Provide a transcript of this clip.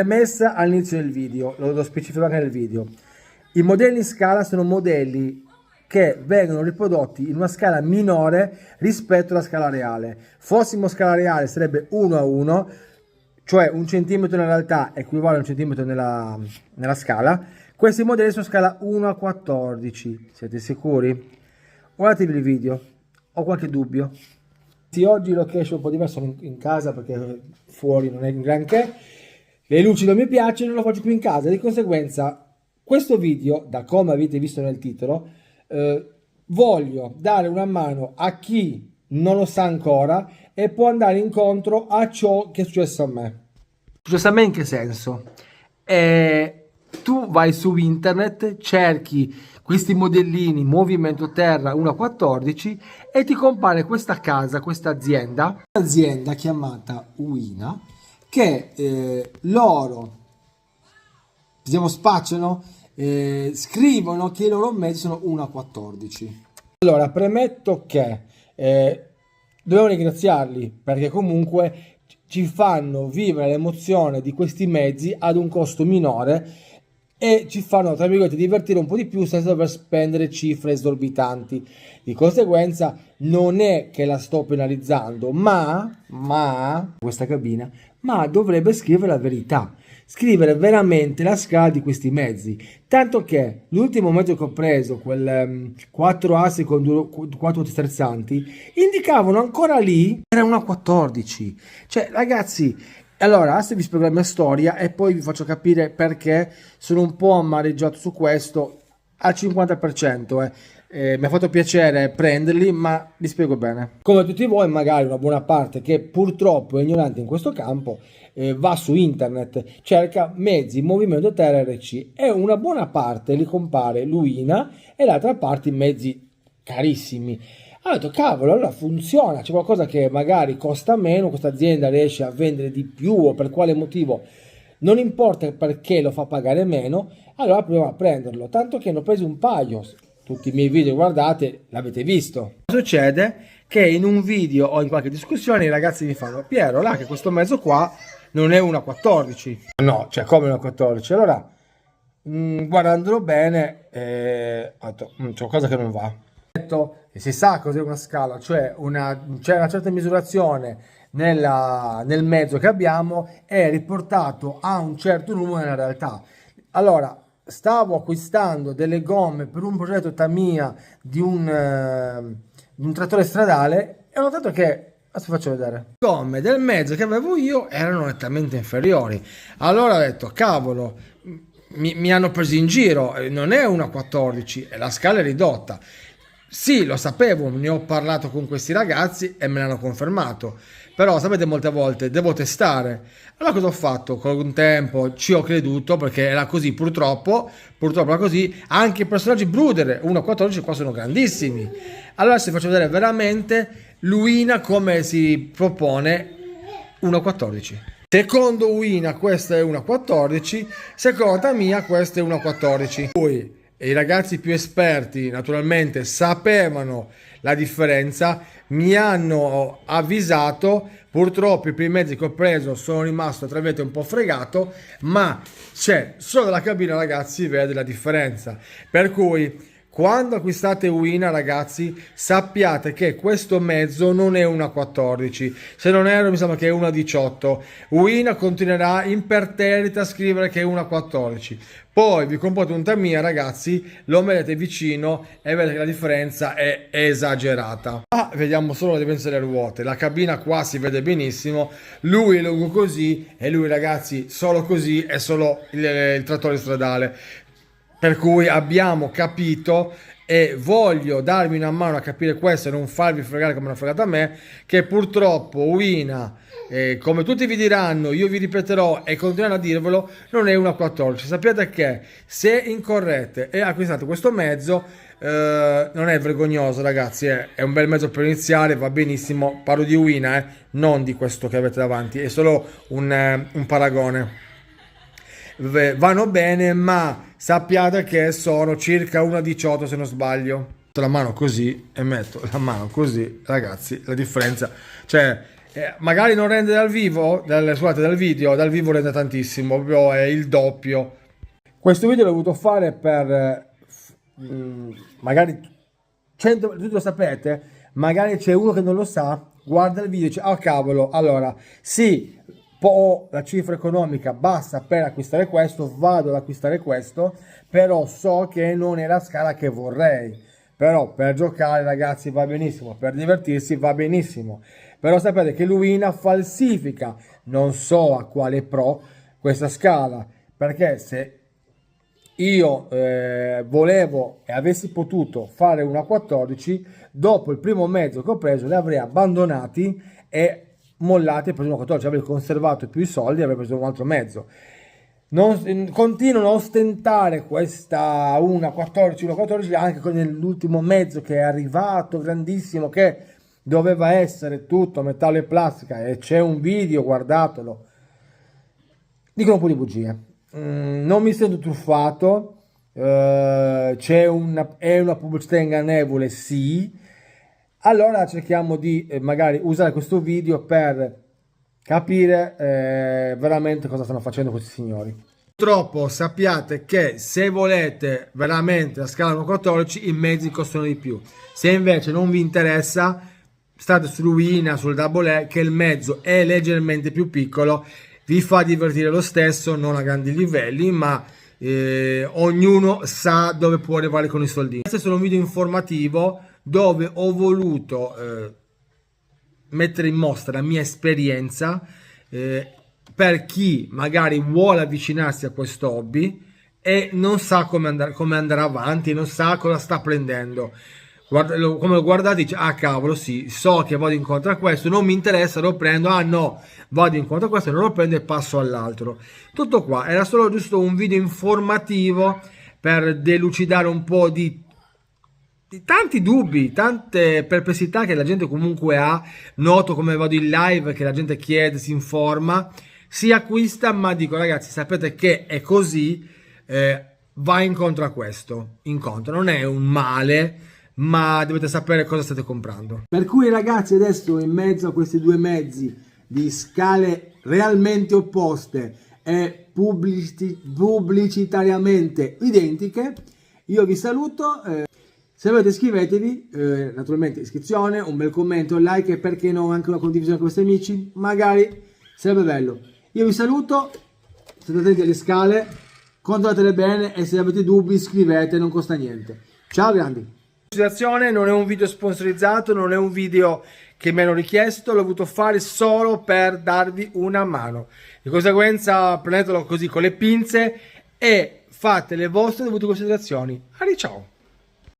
Messa all'inizio del video, lo specifico anche nel video. I modelli in scala sono modelli che vengono riprodotti in una scala minore rispetto alla scala reale. Fossimo scala reale sarebbe 1 a 1, cioè 1 centimetro in realtà equivale a 1 centimetro nella scala. Questi modelli sono scala 1 a 14. Siete sicuri? Guardatevi il video. Ho qualche dubbio. Sì, oggi location un po' diverso, sono in casa perché fuori non è un granché. Le luci non mi piacciono, lo faccio qui in casa. Di conseguenza, questo video, da come avete visto nel titolo, voglio dare una mano a chi non lo sa ancora e può andare incontro a ciò che è successo a me. Successo a me in che senso? Tu vai su internet, cerchi questi modellini movimento terra 1 a 14 e ti compare questa casa, questa azienda chiamata Uina, che loro, diciamo, spacciano, scrivono che i loro mezzi sono 1 a 14. Allora, premetto che dobbiamo ringraziarli perché comunque ci fanno vivere l'emozione di questi mezzi ad un costo minore e ci fanno, tra virgolette, divertire un po' di più senza dover spendere cifre esorbitanti. Di conseguenza non è che la sto penalizzando, ma questa cabina, ma dovrebbe scrivere la verità, scrivere veramente la scala di questi mezzi, tanto che l'ultimo mezzo che ho preso, quel 4 assi con 4 sterzanti, indicavano ancora lì era una 14. Cioè ragazzi, allora adesso vi spiego la mia storia e poi vi faccio capire perché sono un po' amareggiato su questo al 50%. Mi ha fatto piacere prenderli, ma li spiego bene. Come tutti voi, magari una buona parte che purtroppo è ignorante in questo campo, va su internet, cerca mezzi movimento terra RC e una buona parte li compare Luina e l'altra parte mezzi carissimi. Ho detto cavolo, allora funziona, c'è qualcosa che magari costa meno, questa azienda riesce a vendere di più o per quale motivo, non importa perché lo fa pagare meno, allora proviamo a prenderlo, tanto che ne ho preso un paio. Tutti i miei video, guardate, l'avete visto. Succede che in un video o in qualche discussione i ragazzi mi fanno: Piero, là che questo mezzo qua non è una 14. No, cioè come una 14? Allora, guardandolo bene, ho detto, c'è qualcosa che non va. Si sa cos'è una scala, cioè c'è una certa misurazione nel mezzo che abbiamo, è riportato a un certo numero nella realtà. Allora, stavo acquistando delle gomme per un progetto Tamiya di un trattore stradale e ho notato che, adesso faccio vedere, le gomme del mezzo che avevo io erano nettamente inferiori. Allora ho detto cavolo, mi hanno preso in giro, non è una 14, la scala è ridotta. Sì, lo sapevo, ne ho parlato con questi ragazzi e me l'hanno confermato, però sapete, molte volte devo testare. Allora cosa ho fatto? Con un tempo ci ho creduto perché era così, purtroppo era così. Anche i personaggi Bruder 1.14 qua sono grandissimi. Allora se faccio vedere veramente Luina come si propone 1.14. Secondo Uina questa è 1.14, secondo Tamiya questa è 1.14. Poi i ragazzi più esperti naturalmente sapevano la differenza, mi hanno avvisato. Purtroppo i primi mezzi che ho preso sono rimasto tra virgolette un po' fregato, ma c'è solo dalla cabina, ragazzi, vede la differenza. Per cui quando acquistate Uina, ragazzi, sappiate che questo mezzo non è una 14, se non erro mi sembra che è una 18. Uina continuerà imperterrita a scrivere che è una 14. Poi vi comprate un Tamiya, ragazzi, lo mettete vicino e vedete che la differenza è esagerata. Vediamo solo la differenza delle ruote, la cabina qua si vede benissimo, lui è lungo così e lui, ragazzi, solo così è solo il trattore stradale. Per cui abbiamo capito, e voglio darvi una mano a capire questo e non farvi fregare come hanno fregato a me, che purtroppo Uina, come tutti vi diranno, io vi ripeterò e continueranno a dirvelo, non è una 14. Sappiate che se incorrete e acquistate questo mezzo, non è vergognoso, ragazzi, è un bel mezzo per iniziare, va benissimo. Parlo di Uina, non di questo che avete davanti, è solo un paragone. Vanno bene, ma sappiate che sono circa 1,18 se non sbaglio. Metto la mano così e metto la mano così, ragazzi, la differenza, cioè magari non rende dal vivo, scusate, dal video, dal vivo rende tantissimo, proprio è il doppio. Questo video l'ho voluto fare per magari 100, tutti lo sapete, magari c'è uno che non lo sa, guarda il video e dice, oh cavolo, allora sì, ho la cifra economica bassa per acquistare questo, vado ad acquistare questo, però so che non è la scala che vorrei. Però per giocare, ragazzi, va benissimo, per divertirsi va benissimo. Però sapete che Luina falsifica, non so a quale pro, questa scala, perché se io volevo e avessi potuto fare una 14, dopo il primo mezzo che ho preso li avrei abbandonati e mollati e preso una 14, avrei conservato più i soldi e avrei preso un altro mezzo. Continuano a ostentare questa 1.14 anche con l'ultimo mezzo che è arrivato grandissimo, che doveva essere tutto metallo e plastica, e c'è un video, guardatelo, dicono un po' di bugie. Non mi sento truffato, è una pubblicità ingannevole, sì. Allora cerchiamo di magari usare questo video per capire veramente cosa stanno facendo questi signori. Purtroppo sappiate che se volete veramente la scala 1.14 i mezzi costano di più. Se invece non vi interessa, state su Luina, sul Double E, che il mezzo è leggermente più piccolo, vi fa divertire lo stesso, non a grandi livelli, ma ognuno sa dove può arrivare con i soldini. Questo è solo un video informativo dove ho voluto mettere in mostra la mia esperienza per chi magari vuole avvicinarsi a questo hobby e non sa come andare avanti, non sa cosa sta prendendo. Come lo guardate, dice, ah cavolo, sì, so che vado incontro a questo, non mi interessa, lo prendo, ah no, vado incontro a questo, non lo prendo e passo all'altro. Tutto qua, era solo giusto un video informativo per delucidare un po' di tanti dubbi, tante perplessità che la gente comunque ha. Noto come vado in live che la gente chiede, si informa, si acquista, ma dico ragazzi, sapete che è così, va incontro a questo, incontro, non è un male, ma dovete sapere cosa state comprando. Per cui ragazzi, adesso in mezzo a questi due mezzi di scale realmente opposte e pubblicitariamente identiche, io vi saluto. Se volete iscrivetevi, naturalmente iscrizione, un bel commento, un like e perché no anche una condivisione con i vostri amici, magari sarebbe bello. Io vi saluto, state attenti alle scale, controllatele bene e se avete dubbi scrivete, non costa niente. Ciao grandi! Non è un video sponsorizzato, non è un video che mi hanno richiesto, l'ho voluto fare solo per darvi una mano. Di conseguenza prendetelo così con le pinze e fate le vostre dovute considerazioni. Ciao!